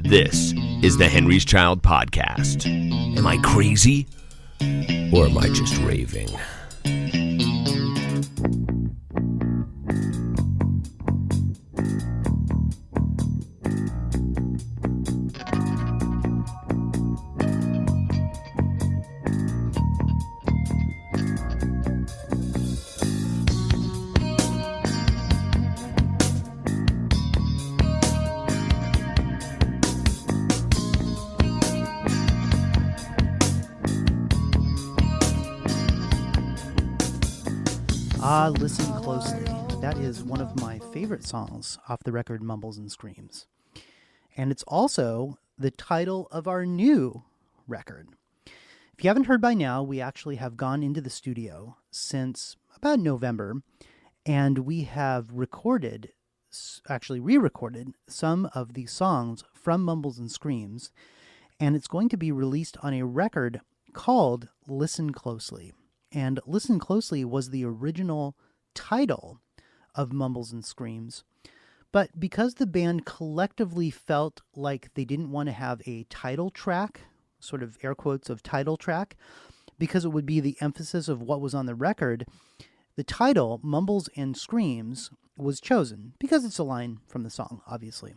This is the Henry's Child Podcast. Am I crazy? Or am I just raving? Listen Closely. That is one of my favorite songs off the record Mumbles and Screams. And it's also the title of our new record. If you haven't heard by now, we actually have gone into the studio since about November, and we have re-recorded some of the songs from Mumbles and Screams, and it's going to be released on a record called Listen Closely. And Listen Closely was the original title of Mumbles and Screams. But because the band collectively felt like they didn't want to have a title track, sort of air quotes of title track, because it would be the emphasis of what was on the record, the title, Mumbles and Screams, was chosen because it's a line from the song, obviously.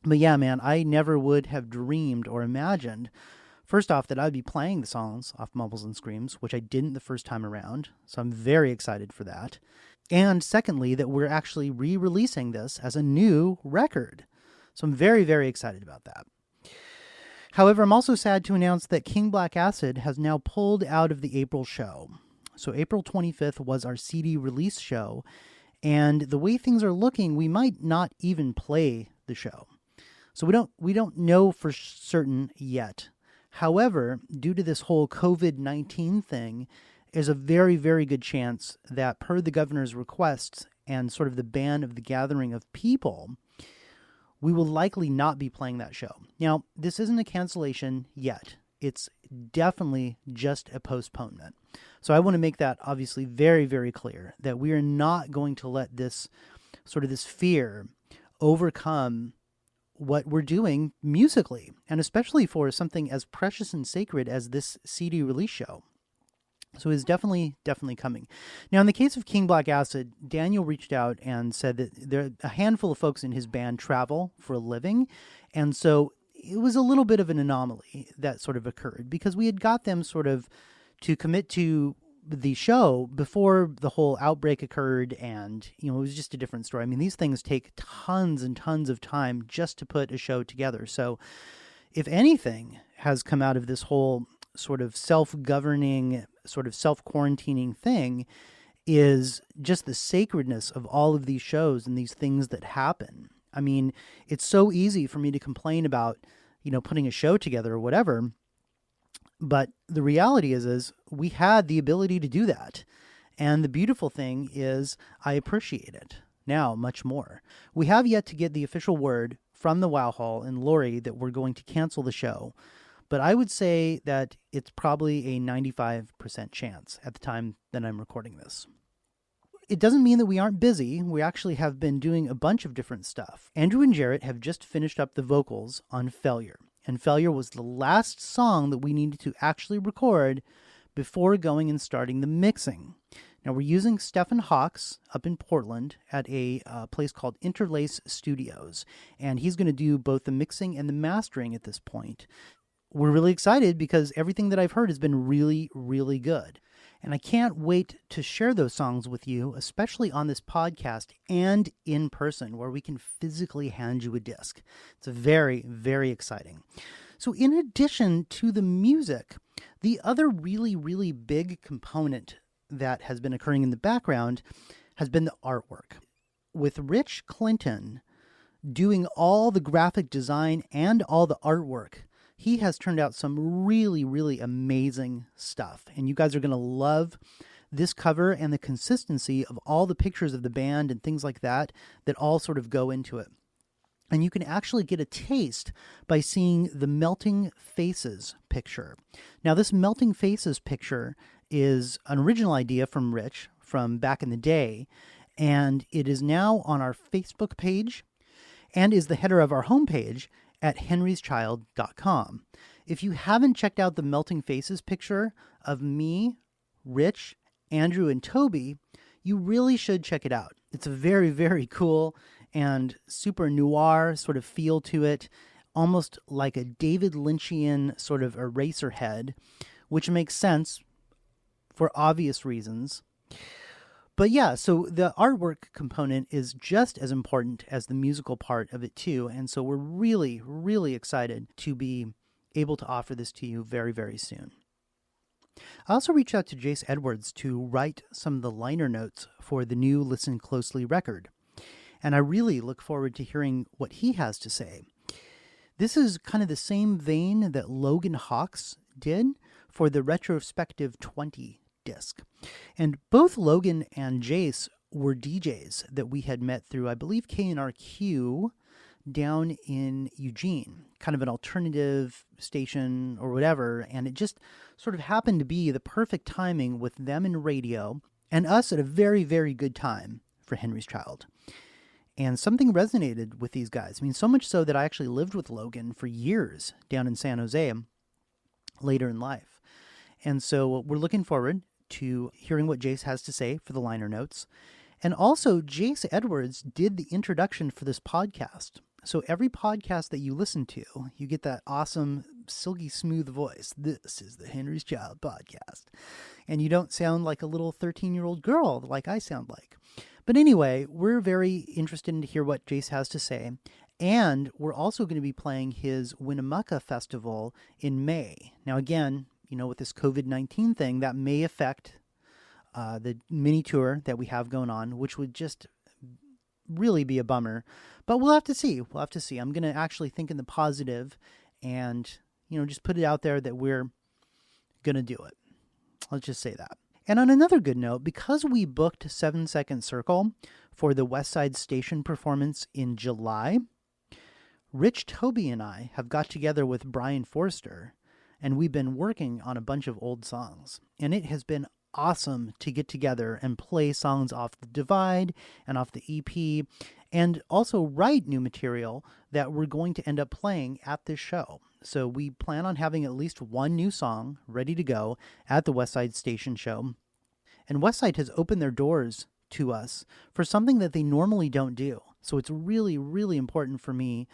But yeah, man, I never would have dreamed or imagined, first off, that I'd be playing the songs off Mumbles and Screams, which I didn't the first time around, so I'm very excited for that. And secondly, that we're actually re-releasing this as a new record. So I'm very, very excited about that. However, I'm also sad to announce that King Black Acid has now pulled out of the April show. So April 25th was our CD release show, and the way things are looking, we might not even play the show. So we don't know for certain yet. However, due to this whole COVID-19 thing, there's a very, very good chance that per the governor's requests and sort of the ban of the gathering of people, we will likely not be playing that show. Now, this isn't a cancellation yet. It's definitely just a postponement. So I want to make that obviously very, very clear that we are not going to let this sort of this fear overcome what we're doing musically, and especially for something as precious and sacred as this CD release show. So it's definitely coming. Now, in the case of King Black Acid, Daniel reached out and said that there a handful of folks in his band travel for a living, and so it was a little bit of an anomaly that sort of occurred because we had got them sort of to commit to the show before the whole outbreak occurred, and it was just a different story. I mean, these things take tons and tons of time just to put a show together. So if anything has come out of this whole sort of self-governing, sort of self-quarantining thing, is just the sacredness of all of these shows and these things that happen. I mean, it's so easy for me to complain about, putting a show together or whatever, but the reality is we had the ability to do that. And the beautiful thing is I appreciate it now much more. We have yet to get the official word from the Wow Hall and Lori that we're going to cancel the show. But I would say that it's probably a 95% chance at the time that I'm recording this. It doesn't mean that we aren't busy. We actually have been doing a bunch of different stuff. Andrew and Jarrett have just finished up the vocals on Failure. And Failure was the last song that we needed to actually record before going and starting the mixing. Now, we're using Stephen Hawks up in Portland at a place called Interlace Studios. And he's going to do both the mixing and the mastering at this point. We're really excited because everything that I've heard has been really, really good. And I can't wait to share those songs with you, especially on this podcast and in person, where we can physically hand you a disc. It's very, very exciting. So in addition to the music, the other really, really big component that has been occurring in the background has been the artwork. With Rich Clinton doing all the graphic design and all the artwork, he has turned out some really, really amazing stuff. And you guys are going to love this cover and the consistency of all the pictures of the band and things like that all sort of go into it. And you can actually get a taste by seeing the Melting Faces picture. Now, this Melting Faces picture is an original idea from Rich from back in the day, and it is now on our Facebook page and is the header of our homepage. at henryschild.com. If you haven't checked out the Melting Faces picture of me, Rich, Andrew, and Toby, you really should check it out. It's a very, very cool and super noir sort of feel to it, almost like a David Lynchian sort of Eraserhead, which makes sense for obvious reasons. But yeah, so the artwork component is just as important as the musical part of it too. And so we're really, really excited to be able to offer this to you very, very soon. I also reached out to Jace Edwards to write some of the liner notes for the new Listen Closely record. And I really look forward to hearing what he has to say. This is kind of the same vein that Logan Hawks did for the Retrospective 20 disc. And both Logan and Jace were DJs that we had met through, I believe, KNRQ down in Eugene, kind of an alternative station or whatever. And it just sort of happened to be the perfect timing with them in radio and us at a very, very good time for Henry's Child. And something resonated with these guys. I mean, so much so that I actually lived with Logan for years down in San Jose later in life. And so we're looking forward to hearing what Jace has to say for the liner notes. And also, Jace Edwards did the introduction for this podcast. So every podcast that you listen to, you get that awesome, silky smooth voice. This is the Henry's Child podcast. And you don't sound like a little 13-year-old girl like I sound like. But anyway, we're very interested to hear what Jace has to say. And we're also going to be playing his Winnemucca Festival in May. Now, again, you know, with this COVID-19 thing, that may affect the mini tour that we have going on, which would just really be a bummer. But we'll have to see. We'll have to see. I'm going to actually think in the positive and, you know, just put it out there that we're going to do it. Let's just say that. And on another good note, because we booked 7 Second Circle for the West Side Station performance in July, Rich, Toby, and I have got together with Brian Forster, and we've been working on a bunch of old songs. And it has been awesome to get together and play songs off the Divide and off the EP, and also write new material that we're going to end up playing at this show. So we plan on having at least one new song ready to go at the Westside Station show. And Westside has opened their doors to us for something that they normally don't do. So it's really, really important for me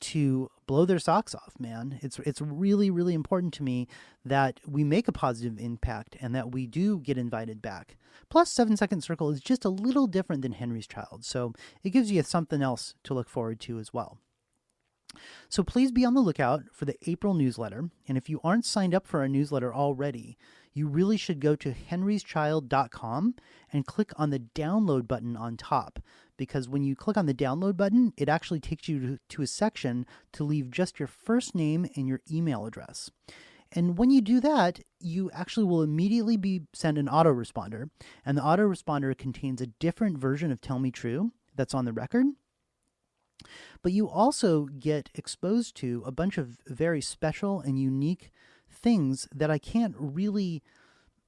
to blow their socks off, man. It's really, really important to me that we make a positive impact and that we do get invited back. Plus, 7 Second Circle is just a little different than Henry's Child, so it gives you something else to look forward to as well. So please be on the lookout for the April newsletter, and if you aren't signed up for our newsletter already, you really should go to henryschild.com and click on the download button on top, because when you click on the download button, it actually takes you to a section to leave just your first name and your email address. And when you do that, you actually will immediately be sent an autoresponder, and the autoresponder contains a different version of Tell Me True that's on the record. But you also get exposed to a bunch of very special and unique things that I can't really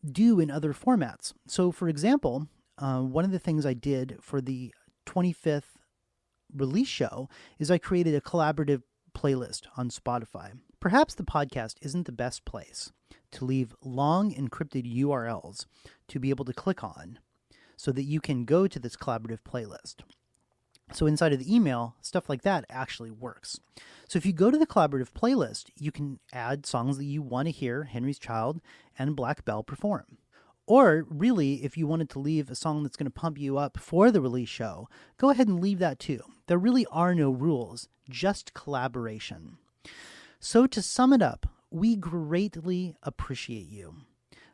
do in other formats. So, for example, one of the things I did for the 25th release show is I created a collaborative playlist on Spotify. Perhaps the podcast isn't the best place to leave long encrypted URLs to be able to click on so that you can go to this collaborative playlist. So inside of the email, stuff like that actually works. So if you go to the collaborative playlist, you can add songs that you want to hear Henry's Child and Black Bell perform. Or really, if you wanted to leave a song that's going to pump you up for the release show, go ahead and leave that too. There really are no rules, just collaboration. So to sum it up, we greatly appreciate you.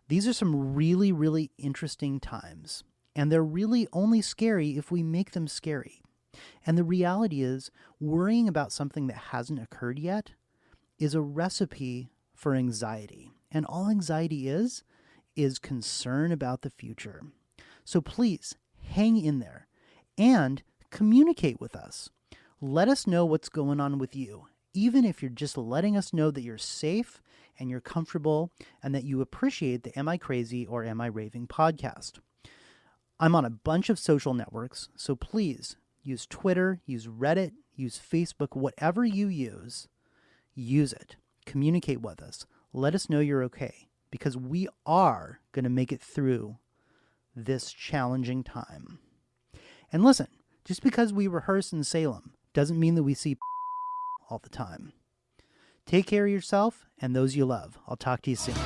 These are some really, really interesting times, and they're really only scary if we make them scary. And the reality is, worrying about something that hasn't occurred yet is a recipe for anxiety. And all anxiety is concern about the future. So please, hang in there and communicate with us. Let us know what's going on with you, even if you're just letting us know that you're safe and you're comfortable and that you appreciate the Am I Crazy or Am I Raving podcast. I'm on a bunch of social networks, so please use Twitter, use Reddit, use Facebook, whatever you use. use it. Communicate with us. Let us know you're okay, because we are going to make it through this challenging time. And listen, just because we rehearse in Salem doesn't mean that we see all the time. Take care of yourself and those you love. I'll talk to you soon.